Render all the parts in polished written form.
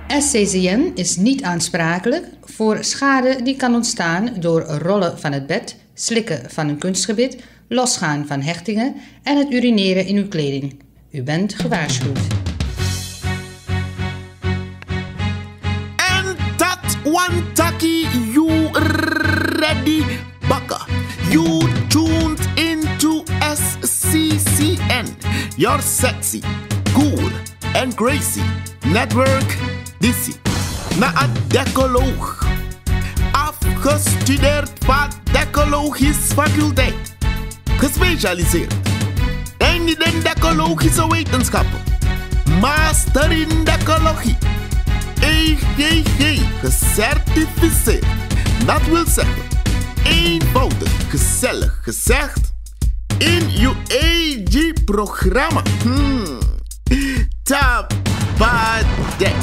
SCCM is niet aansprakelijk voor schade die kan ontstaan door rollen van het bed, slikken van een kunstgebit, losgaan van hechtingen en het urineren in uw kleding. U bent gewaarschuwd. En dat one taki you ready baka. You tuned into SCCN. You're sexy, cool and crazy. Network Dizzy. Na een decaloog. Afgestudeerd van decalogische faculteit. Gespecialiseerd in de decalogische wetenschappen. Master in decalogie. EGG. Gecertificeerd. Dat wil zeggen, eenvoudig, gezellig gezegd, in uw EG-programma. Tapadek.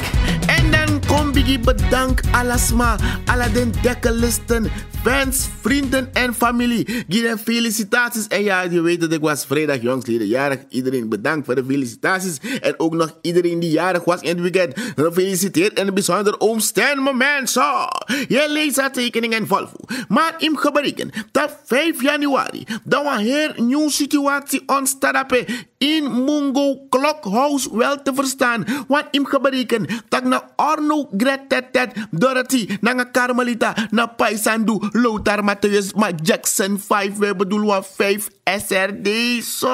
En dan kom ik bedank alasma, alla den dekkelisten, fans, vrienden en familie. Gieden felicitaties. En ja, je weet dat ik was vrijdag jongsleden jarig. Iedereen bedankt voor de felicitaties. En ook nog iedereen die jarig was in het weekend. Gefeliciteerd in een bijzonder omstandig moment. Zo, je leest haar tekening en Volvo. Maar in gebreken dat 5 januari, dat we hier een nieuwe situatie ontstaat in Mungo Klokhuis wel te verstaan. Want in gebreken dat na Arno Gretetet Dorothy, na Carmelita, na Paisandu, Lothar Matthäus, maar Jackson 5, we bedoelen wat 5 SRD. Zo.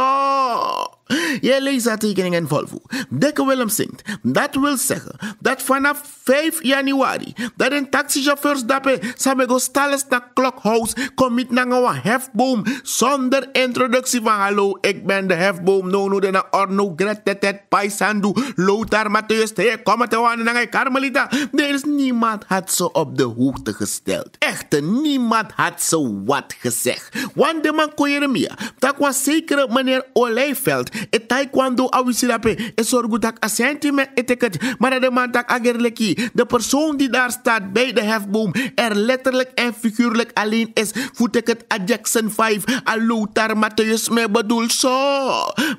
Je leest haar tekening en Volvo. Dekke Willem zingt. Dat wil zeggen dat vanaf 5 januari dat een taxichauffeurs dappen samen go stalles naar Klokhuis komt naar een hefboom zonder introductie van hallo, ik ben de hefboom, no de na Arno Gretetet Paisandu Lothar Matthäus, hey, kom het aan naar Carmelita. Er is niemand had ze op de hoogte gesteld. Echter, niemand had ze wat gezegd. Want de man Koyeremia, dat was zeker meneer Olijveld. Het taekwondo awisirape is zorg dat assenti met etiket, maar de man tak agerleki. De persoon die daar staat bij de hefboom er letterlijk en figuurlijk alleen is. Voet ik het a Jackson 5, a Lothar Matthäus me bedoel zo.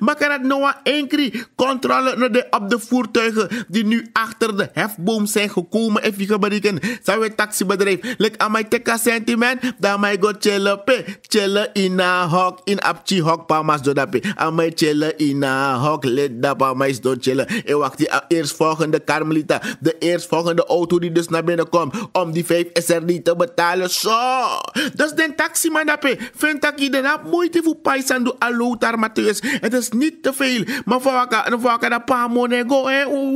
Maar kan het nou enkele controle naar op de voertuigen die nu achter de hefboom zijn gekomen en figuurlijk. Zou het taxibedrijf like aan mijn teka sentiment, dan mij go chillen pe. Chillen in a hok, in apchi hok pa mas do dape. Aan mij chillen in a hok, let da pa mas do chillen. En wacht die eerstvolgende Carmelita, de eerstvolgende auto die dus naar binnen komt om die 5 SRD te betalen. Zo. Dus den taximan dape, vindt dat iedereen heb moeite voor Paisandu a Lothar Matthäus. Het is niet te veel, maar voor elkaar dat pa monego,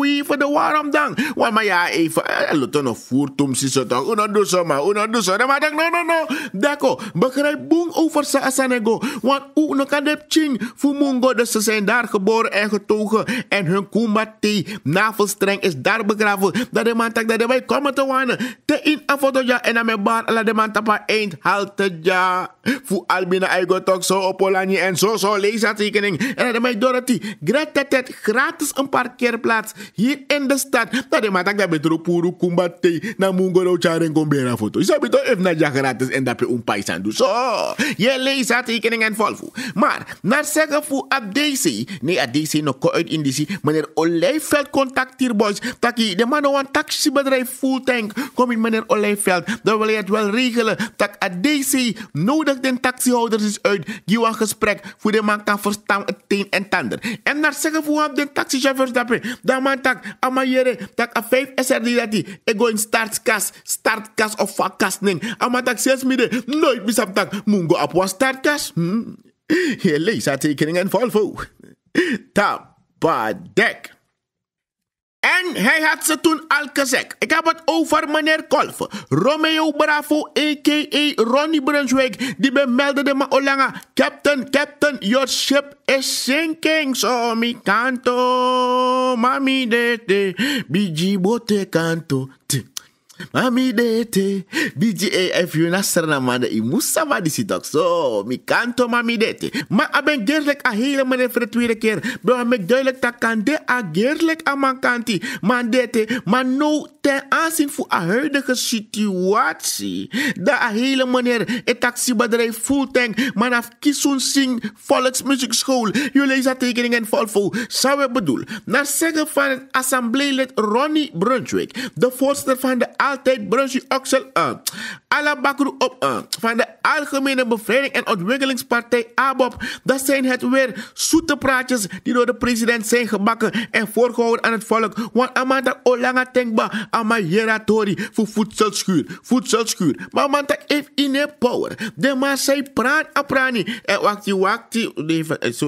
wie voor de waarom dan? Want maar ja, even, laten we voertum zo toch, una dus zo, maar dan no. Dako, begrijp boeng over sa asanego, want ook nog kan de ching voor mungo, dus ze zijn daar geboren en getogen en hun kumbate navelstreng is daar begraven. Dat de man tak dat de wij komen te wanen, te in afotoja en aan mijn bar, ala de man tapa eind halte ja, voor albina eigo toch zo op Olanje en zo lees dat tekening. En dat de Dorothy, gratis een parkeerplaats hier in de stad. Dat de man tak dat betro puru kumbate na mungo no charen gombera foto. Is dat toch even na gratis en dat je een paisan zo. Je leest dat tekening en Volvo. Maar naar zeggen voor ADC, nee ADC nog ko uit Indici, meneer Olijveld contact hier boys, taki de man een taxibedrijf full tank, kom in meneer Olijveld, dan wil je het wel regelen, tak ADC nodig den taxihouders is uit, give een gesprek voor de man kan verstaan het een en tander. En naar zeggen voor hem de taxichauffeurs dappen, dan man tak amayere, tak a 5 SRD dat die, ik go in startkas of vakkas ning, ama tak 6 midden, nooit misap tak, mungo op een startkas. Je leest haar tekening en Volvo. Tapadek. En hij had ze toen al gezegd. Ik heb het over meneer Kolfe. Romeo Bravo, a.k.a. Ronnie Brunswijk. Die bemeldde me olanga. Captain, your ship is sinking. So mi canto, mami dete, biji bote canto. Mami dete, BGA if you nasser na manda I musa ma disi toch zo, mi kanto mami dete. Maar ik ben geerlijk a hele meneer voor de tweede keer. Ben ik duidelijk dat kan de a geerlijk a man kanti. Man dete, maar no ten aanzien van de huidige situatie. Dat een hele meneer het taxibedrijf Fulltank vanaf Kisun Sing Volksmuziekschool. Jullie zijn tekeningen Volvo. Zou ik bedoel. Naar zeggen van het assembleelid Ronnie Brunswick. De voorzitter van de Altijd Brunswick Oksel Alabakru op van de Algemene Bevrijding en Ontwikkelingspartij ABOP. Dat zijn het weer zoete praatjes die door de president zijn gebakken en voorgehouden aan het volk. Want amanda olanga tenkba ama tori voor voedselschuur. Maar amanda heeft in power. De man zei praat aprani. En wakti.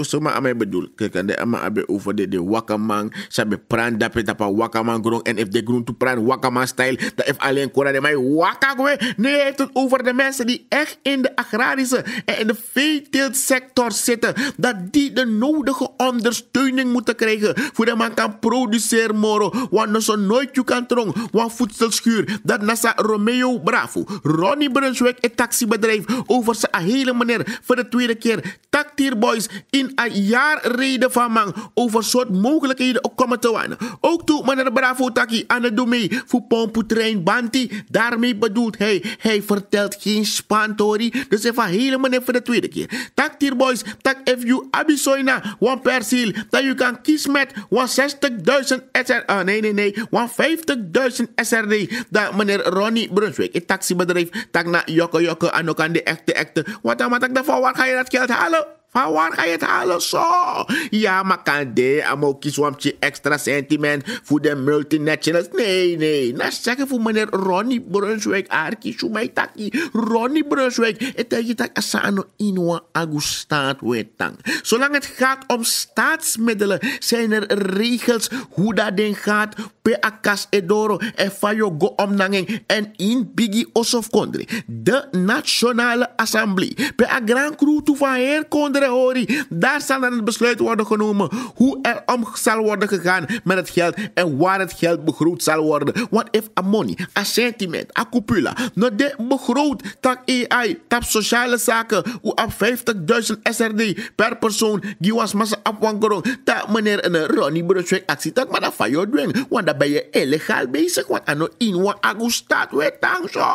Zo maar aan mij bedoel. Kijk, de ama abe over de wakamang. Ze hebben praat dapet op een wakamang grond. En if de groen to praat wakamang style. Dat heeft alleen Korea de mij wakakwe. Nee, hij heeft het over de mensen die echt in de agrarische en in de veeteeltsector zitten. Dat die de nodige ondersteuning moeten krijgen. Voor dat man kan produceren moro. Want zo nooit je kan trong. Want voedselschuur. Dat nasa Romeo Bravo. Ronnie Brunswick, het taxibedrijf. Over zijn hele meneer. Voor de tweede keer. Taktierboys in een jaar reden van man. Over soort mogelijkheden ook komen te wonen. Ook toen meneer Bravo taki aan het doen mee. Voor pompoetrein banti. Daarmee bedoelt hij vertelt geen spantori. Dus hij van hele meneer voor de tweede keer. Taktierboys. Tak if you abisoina. One persiel. Dat je kan kiezen met 60.000 SR. Nee. 50.000 SRD. Dat meneer Ronnie Brunswick. Het taxibedrijf. Tak na jokke. En ook aan de echte. Wat dan? Maar daarvan waar ga je dat geld halen? Van waar ga je het halen zo? Ja, maar kan de amoki swampje extra sentiment voor de multinationals? Nee. Nou zeggen voor meneer Ronnie Brunswick. Arki, Shumaitaki. Ronnie Brunswick. Het is dat asano inwa agustaat wetang. Zolang het gaat om staatsmiddelen, zijn er regels hoe dat ding gaat. Pe akas edoro en fayo go omnanging en in bigi osof kondre. De Nationale Assemblée. Pe a grand crew toe van heer kondre. Daar zal dan het besluit worden genomen hoe er om zal worden gegaan met het geld en waar het geld begroot zal worden. Want if a money, a sentiment, a cupula, no de begroot tak AI, tap sociale zaken, hoe op 50.000 SRD per persoon, die was massa afwankerong, dat meneer een Ronnie Brunswick actie tak maar dat van jou doen. Want dan ben je illegaal bezig, want ano inwa agustaat wetang zo.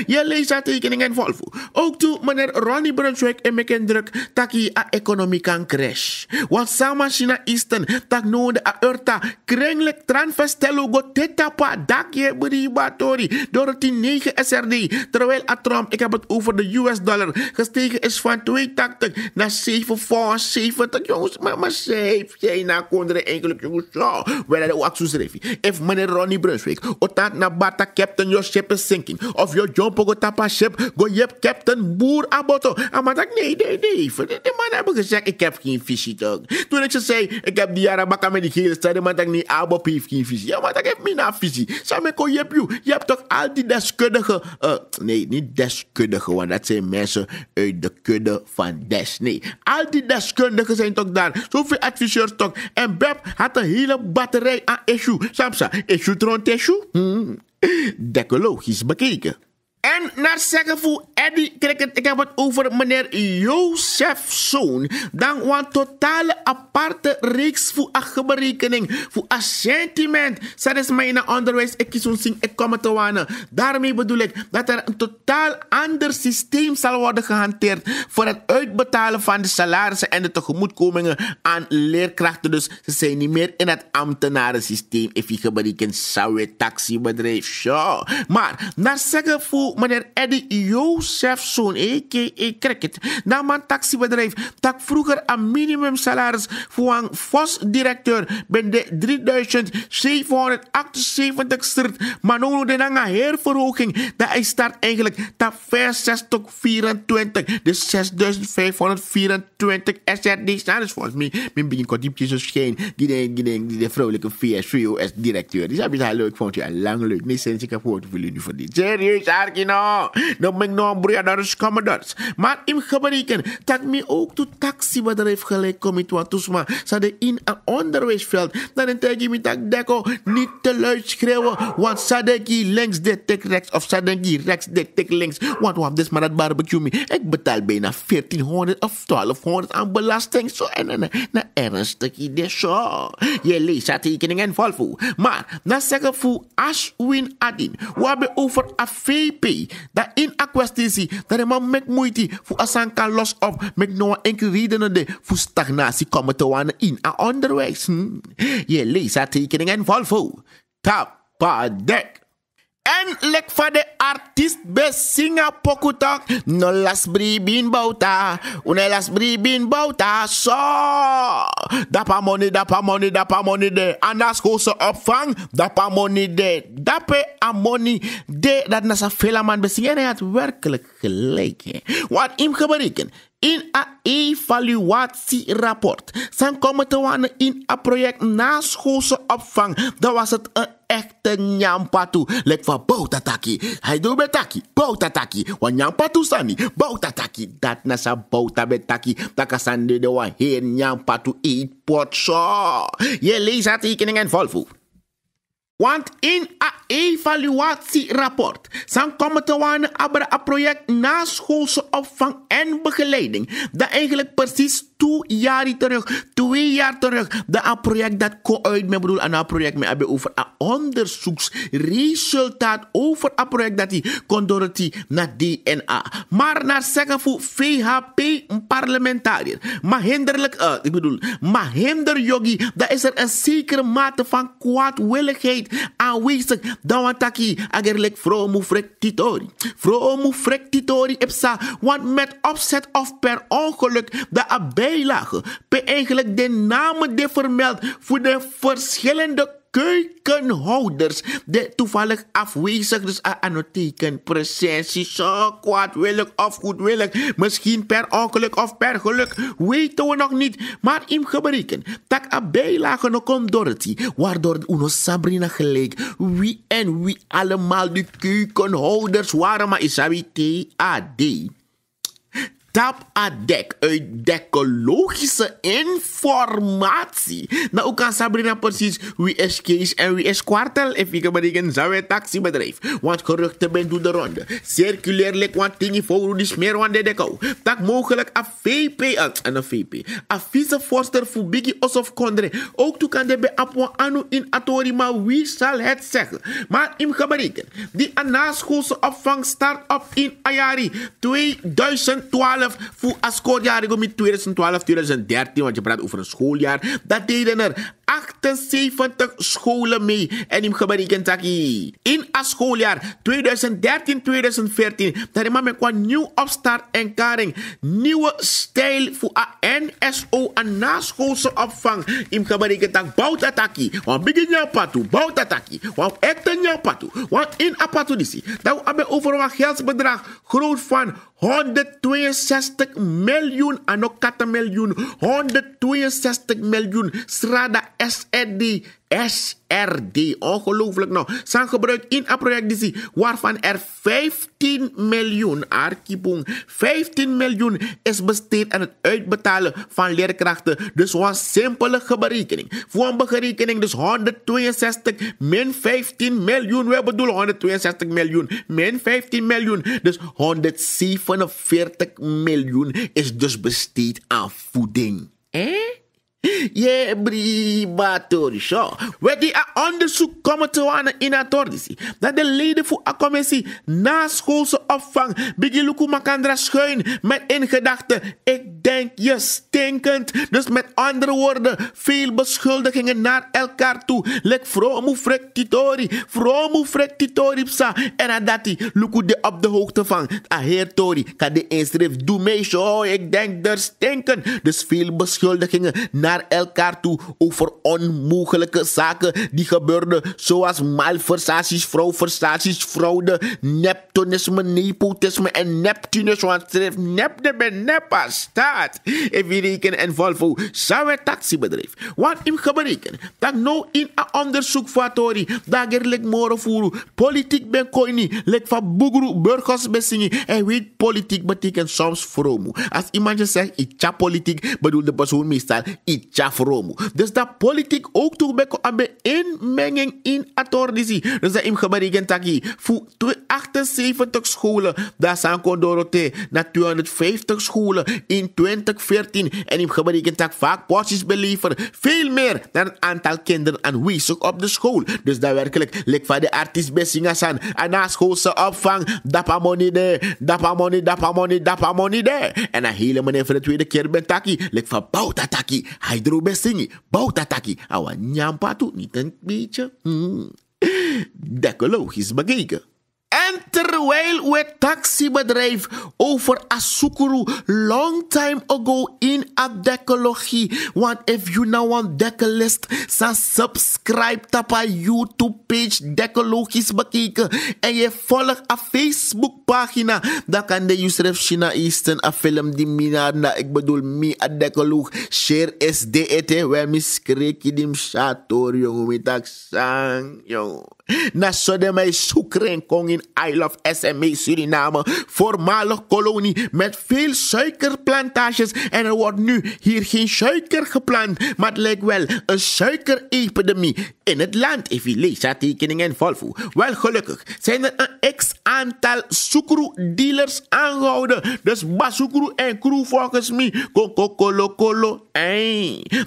Je leest dat tekeningen Volvo. Ook toen meneer Ronnie Brunswick en meken druk taki a economie kan crash. Want sama China Eastern tak no de a urta krenglek transvestelo go tetapa dakje beribatori door het 9 SRD. Terwijl a Trump, ik heb het over de US dollar, gestegen is van 82 naar 7,75. Jongens, maar safe. Jij na kondere eigenlijk jongens zo. Wel de waxus refi. If meneer Ronnie Brunswick otat na bata captain your ship is sinking. Of your jump go tapa ship go yep captain boer aboto. Maar dat nee. De man hebben gezegd, ik heb geen visie toch. Toen ik ze zei, ik heb die jaren bakken met die gele stad, maar dat niet, Abop heeft geen visie. Ja, maar dat heeft mij een visie. Sameko, je hebt toch al die deskundigen, nee, niet deskundigen, want dat zijn mensen uit de kudde van Des. Nee, al die deskundigen zijn toch daar. Zoveel adviseurs toch. En Beb had een hele batterij aan issue. Samsa, issue tront issue? Decologisch bekeken. En naar zeggen voor Eddie Cricket, ik heb het over meneer Jozefzoon. Dan een totale aparte reeks voor een berekening, voor een sentiment. Dat is mijn onderwijs, ik kies zo'n zin, ik kom te wanen. Daarmee bedoel ik dat er een totaal ander systeem zal worden gehanteerd voor het uitbetalen van de salarissen en de tegemoetkomingen aan leerkrachten. Dus ze zijn niet meer in het ambtenarensysteem. If je berekent, zou je taxibedrijf, zo. Maar naar zeggen voor meneer Eddie Jozefzoon, a.k.a. Cricket, dat man taxibedrijf, dat vroeger een minimumsalaris voor een VOS-directeur bij de 3.778 start, maar nu de lange herverhoging, dat hij start eigenlijk dat 6424, dus 6.524 SRD staan. Dus volgens mij, mijn begin kon diepjes zo schijn, die de vrouwelijke VS-directeur, die heb je het leuk, vond je lang leuk. Nee, sinds ik heb gehoord voor jullie voor dit. Serieus, Arkie, no. Dan ben ik nog een broeders commodores. Maar in gebreken, dat me ook to taxibedrijf gelijk komt wat toesma. Zade in een onderwijsveld. Dan een tijdje met dat dekko niet te luid schreeuwen. Want zadeki links de tik rechts. Of zadeki rechts de tik links. Want wat is maar dat barbecue me. Ik betaal bijna 1400 of 1200 aan belasting. Zo en na ernstig idee zo. Je leest dat tekeningen vol voor. Maar, dan zeggen voor Ashwin Adin. We hebben over een VP. Dat in een kwestie dat de man met moeite voor asan kan los op. Met nog enkele redenen voor stagnatie komen te wonen in een onderwijs. Je leest dat tekeningen vol voor. Tapadek. En lek van de artiest be singa pokutak. No las bribin bauta. Une las bribin bauta. So. Dapa money de. En dat schoolse opvang. Dapa money de. Dapa a money de. Dat nasa vele man be singa. En hij had werkelijk gelijk. Wat hem gebreken. In een evaluatierapport. Zijn komen te wonen in een project naschoolse opvang. Dat was het een echte nyampatu. Lek van boutataki. Hij doet betaki. Boutataki. Want nyampatu sani. Boutataki. Dat nasa bouta betaki. Takasande de wa heer nyampatu eat pot zo. Je leest het tekeningen volvoer. Want in een evaluatierapport zijn komen te wonen over een project naschoolse opvang en begeleiding. Dat eigenlijk precies 2 jaar terug. Dat een project dat uit me bedoel, een project me hebben over een onderzoeksresultaat over een project dat die kon door het naar DNA. Maar naar zeggen voor VHP parlementariër. Mahinder Yogi, dat is er een zekere mate van kwaadwilligheid aanwezig. Dan wat taki agerlijk vromu frektitori. Vromu frektitori ipsa, want met opzet of per ongeluk de bijlage per eigenlijk de namen die vermeld voor de verschillende keukenhouders die toevallig afwezig dus aan het teken precies zo kwaadwillig of goedwillig, misschien per ongeluk of per geluk, weten we nog niet, maar in gebreken dat een bijlage nog komt door het, waardoor Uno Sabrina gelijk wie en wie allemaal de keukenhouders waren, maar isabi TAD. Tap a dek uit decologische informatie. Nou, ook kan Sabrina precies wie is Kees en wie is Kwartel. En ik betekent zou taxibedrijf. Want geruchten ben doet de ronde. Circulairlijk want dingen voor die smeer van de dekko. Dat mogelijk een VP, een vicevoorzitter voor Biggie Osof Kondre. Ook toe kan de bij Apwa Anu in Atori, maar wie zal het zeggen? Maar in gebreken, die naschoolse opvang start op in Ayari 2012. Voor een schooljaar met 2012-2013, want je praat over een schooljaar, dat deden er 78 scholen mee. En in geberekend taki. In een schooljaar 2013-2014, dat is met qua nieuw opstart en karing, nieuwe stijl voor een NSO, een naschoolse opvang. In geberekend tak bouwt taki. Want begin jouw patu, bouwt taki. Want echt jouw patu. Want in een patu disi, dat we hebben over een geldsbedrag groot van 162 miljoen en ook 4 miljoen. 162 miljoen. Strada SRD, ongelooflijk nou. Zijn gebruik in een project waarvan er 15 miljoen, 15 miljoen is besteed aan het uitbetalen van leerkrachten. Dus een simpele berekening. Voor een berekening dus 162 min 15 miljoen. We bedoelen 162 miljoen min 15 miljoen. Dus 147 miljoen is dus besteed aan voeding. Je bribatori zo. We die onderzoek komen te wonen in het ordisi. Dat de leden voor een commissie naschoolse opvang Bigiluku Makandra schuin met in gedachten. Ik denk je stinkend. Dus met andere woorden, veel beschuldigingen naar elkaar toe. Lek vromu frektitori psa. En dat die luku de op de hoogte van. A heer Tori kan de inschrift doe mee zo. Ik denk er stinken. Dus veel beschuldigingen naar naar elkaar toe over onmogelijke zaken die gebeurden, zoals malversaties, fraude, neptonisme, nepotisme en Neptunus, want schrijft nep de nepa staat. Even rekenen en Volvo, zou het taxibedrijf. Want im gebreken, dat nou in een onderzoek vatori, dat er moren voeren, politiek ben koini, lek van boegru, burgers besingen, en weet politiek betekent soms vromu. Als iemand je zegt, itcha politiek, bedoelt de persoon meestal, itcha vromu. Dus dat politiek ook toe bij inmenging in atordisi. Dus dat im gebreken taki, voor 78 scholen, dat zijn Condorote, naar 250 scholen in 2014, en im gebreken tak vaak porties beleveren, veel meer dan het aantal kinderen aanwezig op de school. Dus daadwerkelijk, lek van de artiest besingen aan, en na schoolse opvang, dappa money there. En dan helemaal niet voor de tweede keer ben taki, lek van bouta taki, hydro besingen, bouta taki, awa nyampatu, niet een beetje, decologisch bekeken. En terwijl we taxibedrijf over Asukuru long time ago in a decologie. Want if you now want decalist, dan subscribe op a YouTube page decologisch bekeken. En je volgt een Facebook pagina. Dan kan de Yusref China Eastern een film die minarna. Ik bedoel, mi a decoloog. Share is de ete. Wij miskreken dim shator, jongen. Met aksang, jongen. Na zo de mij zoekeren kon in I Love SMA Suriname, voormalig kolonie met veel suikerplantages. En er wordt nu hier geen suiker geplant, maar het lijkt wel een suikerepidemie in het land. Even lezen tekeningen en Volvo. Wel gelukkig zijn er een x-aantal sukru-dealers aangehouden. Dus basukru en crew volgens mij. Kolo.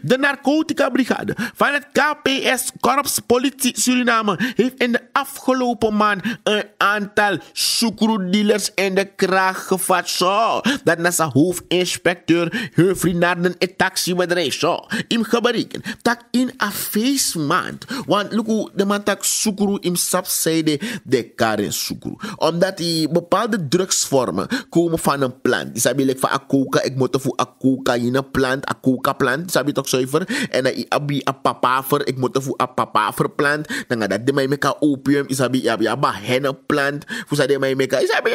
De narcotica-brigade van het KPS, Korps Politie Suriname, heeft in de afgelopen maand een aantal sukru-dealers in de kraag gevat. Zo, dat is een hoofdinspecteur, hun vrienden het taxibedrijf. Zo, im gebreken, dat in een feestmaand. Want look, de man tak sukru im subside de karen sukru. Omdat die bepaalde drugsvormen komen van een plant. Die sabi like van a coca, ik moet voor a cocaïne plant, a coca plant, sabi toch zuiver. En dan abi a papaver, ik moet voor a papaver plant. Dan gaat dat de mij meka opium, isabi a henna plant. Voor dat de mij meka, isabi,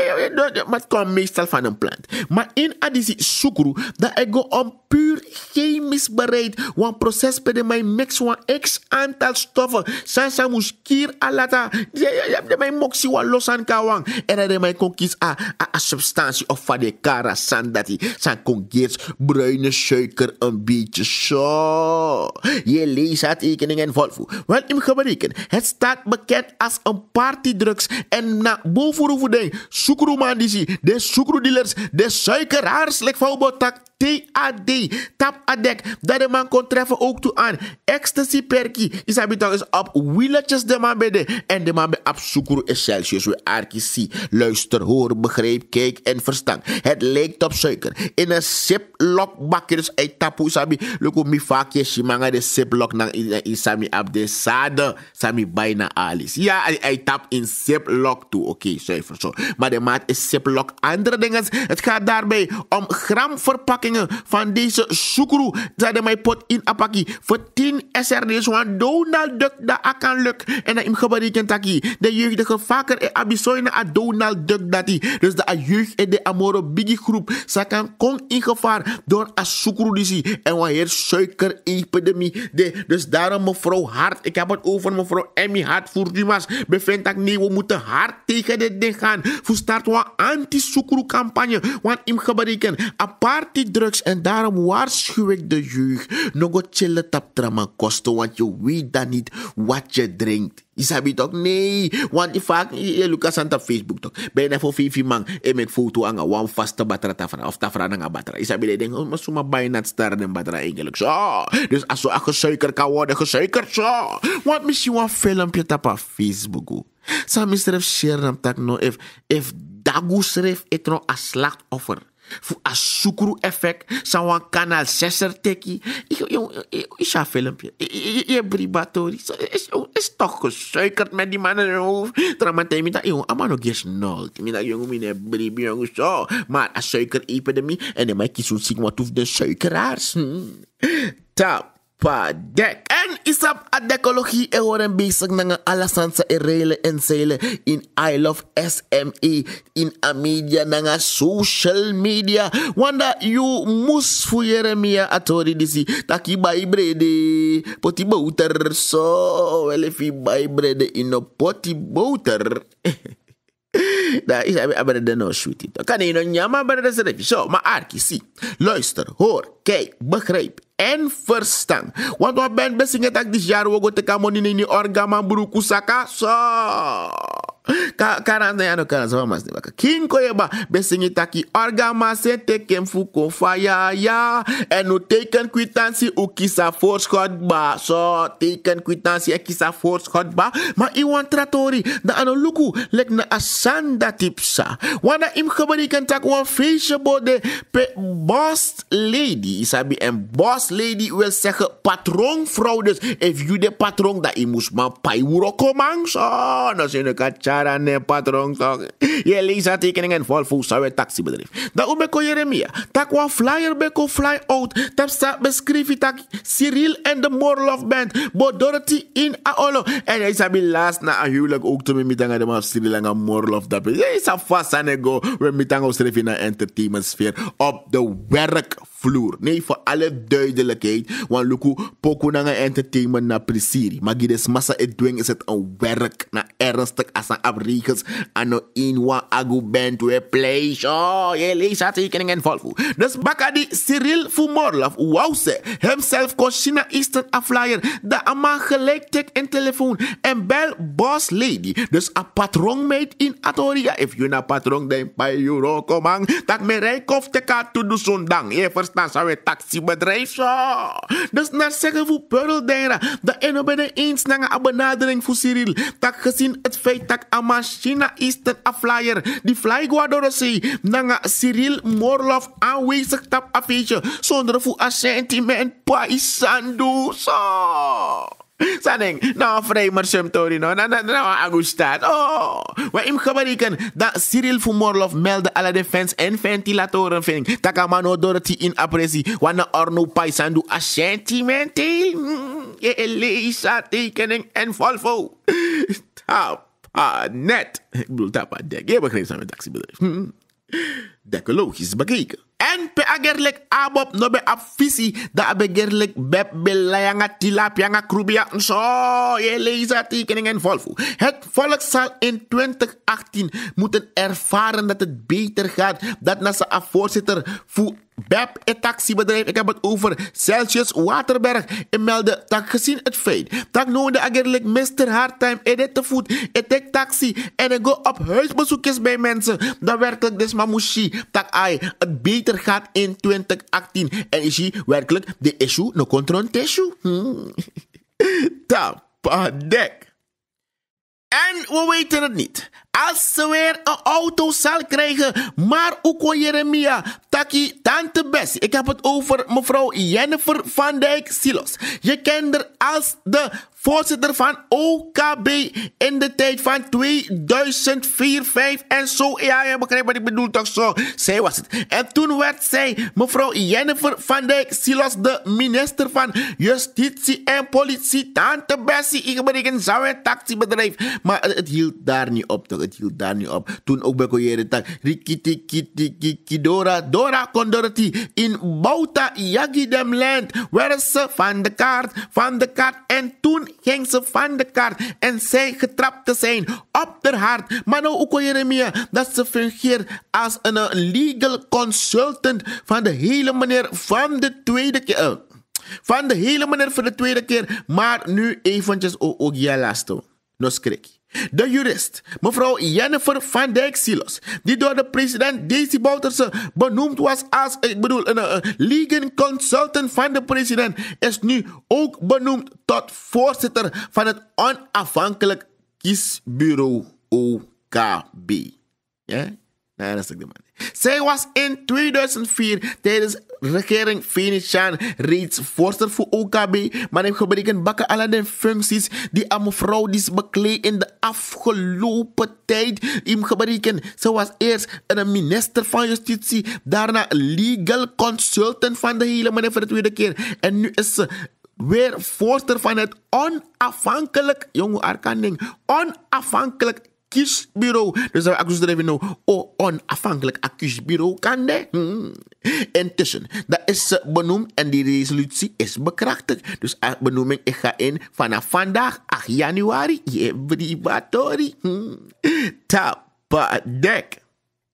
maar het komt meestal van een plant. Maar in additie sukru, dat ik go om puur chemisch bereid. Want proces bij de mij mix van x aantal stoffen. Sansa muskier alata. De mij moxie wa los aan kawang. En dat de mij kon kies a substantie of van de kara sandati. San kon geets bruine suiker een beetje zo. Je leest het tekening en Volvo. Wel in gebreken. Het staat bekend als een partydrugs. En na bovenroeven ding. Sukru mandisi. De sukru dealers. De suikeraars. Lek van botak. TAD, tap adek, dat de man kon treffen ook toe aan. Ecstasy perkie, is toch eens op wieletjes de man bij de. En de man bij op sukru is Celsius, we arkies luister, hoor, begrijp, kijk en verstand. Het lijkt op suiker. In een ziplock bakje, dus hij tapu, sabi, luko mi vaakje, shimanga de ziplock nang isami op de sade, sami bijna alis. Ja, hij tap in ziplock toe, oké, zuiver zo. Maar de maat is ziplock. Andere dingen, het gaat daarbij om gramverpakking van deze sukru. Zeiden mij pot in apaki. Voor 10 SRD's van Donald Duck dat kan luk. En dat im gebareken taki. De jeugdige vaker abisoine a Donald Duck dati. Dus de jeugd en de amoro biggie groep. Ze kan kon in gevaar door a sukru disi. En wanneer suikerepidemie. Dus daarom mevrouw Hart. Ik heb het over mevrouw Emmy Hart voor Dumas. Bevindt dat nee, we moeten hard tegen dit ding gaan. Voor start een anti-sukru campagne. Want im gebareken a party drugs en daarom waarschuw ik de jeugd. Nog wat chillen taptrama kosten, want je weet dan niet wat je drinkt. Je sabi toch? Nee, want je vaak, je Lucas aan Facebook toch. Ben je voor 5 man en met foto aan een vaste batterij tafra of tafra aan een batterij. Je sabi je denkt, maar zomaar bijna het sterren een batterij eigenlijk. Zo, dus als je gesuikerd kan worden, gesuikerd zo. Want misschien een filmpje op Facebook. Zo, Mr. F. share tak no if dagu schreef het no a slachtoffer. Voor een sukru effect, zo'n kanaal 6 teki. Ik ga filmpje. Je bribatori. Is toch gesuikerd met die mannen in hun hoofd. Tramatei met dat jongen. Amano ges nul. Met dat jongen met een brib jongen zo. Maar een suikerepidemie. En dan maak je zo'n ziek wat hoeft de suikeraars. Tapadek. En isap adekologie e worden bezig na alasansa e reilen en zeilen in I Love SME in a media na social media. Wanda you mus fu Jeremia atori disi taki bai brede poti boter so wel if bai brede in a poti boter. Daar is hij de no shoot it. Kan je nog nyama bij de schrijf. Zo, maar Arki, zie. Luister, hoor, kijk, begrijp en verstaan. Want we ben besingen dat dit jaar we gaan te komen in die orgama buruku saka. Zo. Karanta ya no kana zo mas ne baka. King ko yeba besingen taki orgama se teken fu konfaya ya en no teken kwitansi u kisa voorschot ba. So teken kwitansi e kisa voorschot ba. Maar I want tratori da ano luku lek na asanda tipsa. Wana im gebruiken tak wan feestje bode pe boss lady. Isabi en boss lady wil zeggen patroonvrouw. Dus if you de patroon da I moest man pai wuro komang. So no zijn de kachara ne patroon. So je leest tekeningen en volvoer zou het taxibedrijf. Da ubeko Jeremia. Tak wan flyer beko fly out. Tap sta beschrijf tak Cyril en de Morlof Band. Bo Dorothy in Aolo. En isabi laatst na a huwelijk ook te mitanga de maar Cyril en Morlof. Dat is a vast aan ego. We mitanga schrijf in een entertainment sfeer op de werkvloer. Nee, voor alle duidelijkheid. Want luku poku na nga entertainment na presiri. Maar gides massa het dwing is het een werk na ernstig as een abregels ano inwa agu band we play. Oh, je leest haar tekening en volvoer. Dus bakadi Cyril Fumorlov wou ze hemzelf koshina Eastern a flyer. Da ama gelijk tek en telefoon. En bel boss lady. Dus a patronmeid in Atoria. If you na patron den pa euro komang. Tak me rijkof te ka to do zondang. Je verstaan zou je taxibedrijf zo. Dus naar zeggen voor Pearl Deira. Dat eno bij de eens na een benadering voor Cyril. Tak gezien het feit dat a machina is ten a flyer. Die fly guadorosee. Na Cyril Morlof aanwezig tap affiche. Zonder voor a sentiment paisandu zo. Saneng, nou vrij maar symptorie no, nou agustat. Oh, waar im gebruiken dat Cyril Fumorlov meldde alle de fans en ventilatoren vind. Takamano Dorothy in appressie, wanneer Orno Paisandu a sentimenteel. Je leest tekening en volvo. Tapa net. Ik bedoel tapa dek. Je begrijpt aan mijn taxibedrijf. Decologisch bekeken. En pe agerlek abob no be afisi da abegerlek beb belayanga tilapia krubia so je leest tekening en volvo. Het volk zal in 2018 moeten ervaren dat het beter gaat. Dat na zijn voorzitter voor BEP, het taxibedrijf, ik heb het over Celsius Waterberg. En meldde dat gezien het feit dat noemde eigenlijk Mr. Hardtime edit te voet, het taxi en ik go op huisbezoekjes bij mensen. Dat werkelijk desmamushi dat het beter gaat in 2018. En is hij werkelijk de issue no control issue? Tapadek. En we weten het niet. Als ze weer een auto zal krijgen, maar ook Jeremia, Taki, Tante Bessie. Ik heb het over mevrouw Jennifer van Dijk Silos. Je kent haar als de voorzitter van OKB in de tijd van 2004, 5 en zo. Ja, je begrijpt wat ik bedoel toch zo. Zij was het. En toen werd zij, mevrouw Jennifer van Dijk Silos, de minister van Justitie en Politie. Tante Bessie, ik ben een zo'n taxibedrijf. Maar het hield daar niet op toch. Het hield daar niet op. Toen ook bij Koyere tak Rikiti Dora Condorati in Bauta Yagidemland werd ze van de kaart en toen ging ze van de kaart en zij getrapt te zijn op haar hart. Maar nou ook Jeremia dat ze fungeert als een legal consultant van de hele meneer van de tweede keer. Van de hele meneer van de tweede keer. Maar nu eventjes ook Jalasto. No schrik. De jurist, mevrouw Jennifer van Dijk Silos, die door de president Desi Bouterse benoemd was als, een legal consultant van de president, is nu ook benoemd tot voorzitter van het onafhankelijk kiesbureau OKB. Ja? Nou, dat is de man. Zij was in 2004 tijdens regering Venetiaan reeds voorstel voor OKB, maar heeft gebreken bakken alle de functies die aan mevrouw die bekleed in de afgelopen tijd. Im gebreken, ze was eerst een minister van Justitie, daarna legal consultant van de hele meneer voor de tweede keer. En nu is ze weer voorstel van het onafhankelijk, jongen Arkaning, onafhankelijk kiesbureau. Dus we accuseren even nou, onafhankelijk accusbureau kan de. Intussen, dat is benoemd en die resolutie is bekrachtigd. Dus benoeming ik ga in vanaf vandaag, 8 januari, everybody. Tapadek.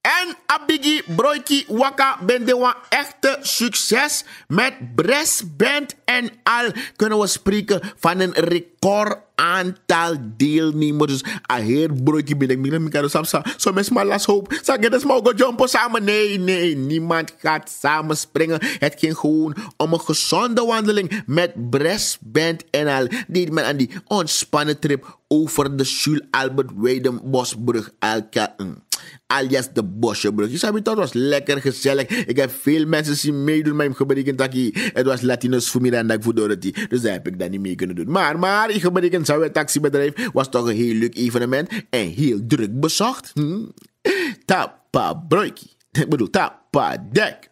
En Abigi Broiki Waka ben de een echte succes met Brassband en al kunnen we spreken van een record aantal deelnemers. Dus a heer Broiki ben ik niet meer zo met mijn last hoop. Zeg je dat mogen jumpen samen? Nee, niemand gaat samen springen. Het ging gewoon om een gezonde wandeling met Brassband en al. Deed men aan die ontspannen trip over de Jules Albert Weidenbosbrug alias de Bosjebrug. Je het was lekker gezellig. Ik heb veel mensen zien meedoen met mijn gebreken. Het was Latinos voor Miranda voor Dorothy. Dus daar heb ik dat niet mee kunnen doen. Maar ik gebreken zou het taxibedrijf was toch een heel leuk evenement en heel druk bezocht. Tapa broekie. Ik bedoel tapa dek.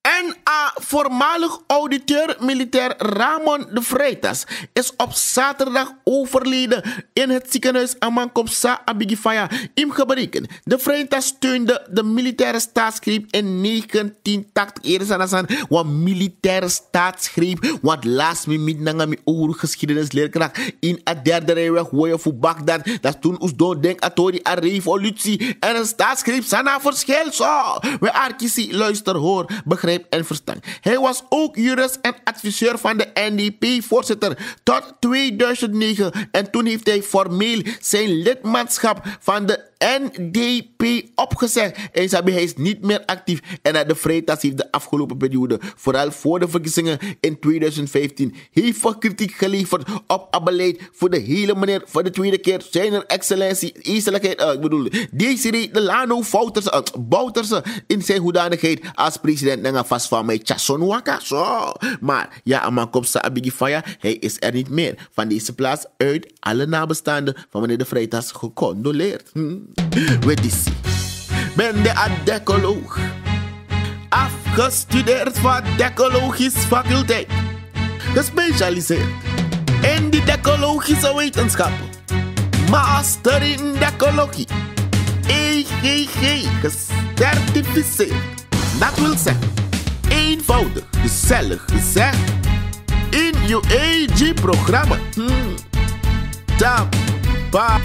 En voormalig auditeur militair Ramon de Freitas is op zaterdag overleden in het ziekenhuis Amankopsa Abigifaya. Im gebreken. De Freitas steunde de militaire staatsgreep in 1980. Eerst aan een militaire staatsgreep. Want laatst me met nangami oorgeschiedenisleerkracht in een derde rijweg woeien voor Bagdad. Dat toen ons dood denk aan een revolutie en een staatsgreep sana verschil. Zo, we arkiesie luister hoor, begrijp en verstaan. Hij was ook jurist en adviseur van de NDP-voorzitter tot 2009 en toen heeft hij formeel zijn lidmaatschap van de NDP opgezegd. En hij is niet meer actief en de Freitas heeft de afgelopen periode, vooral voor de verkiezingen in 2015, hevig kritiek geleverd op het beleid voor de hele meneer voor de tweede keer zijn excellentie, ik bedoel, Desiree Delano Bouterse in zijn hoedanigheid als president en vast van mij Chasonwaka. Zo. Maar ja, Amankopsa Abigifaya, hij is er niet meer. Van deze plaats uit alle nabestaanden van meneer de Freitas gecondoleerd. Weet je, ben de decoloog. Afgestudeerd van decologische faculteit. Gespecialiseerd in de decologische wetenschappen. Master in decologie. EGG gecertificeerd. Dat wil zeggen, eenvoudig, gezellig gezegd, in je AG-programma. Tapa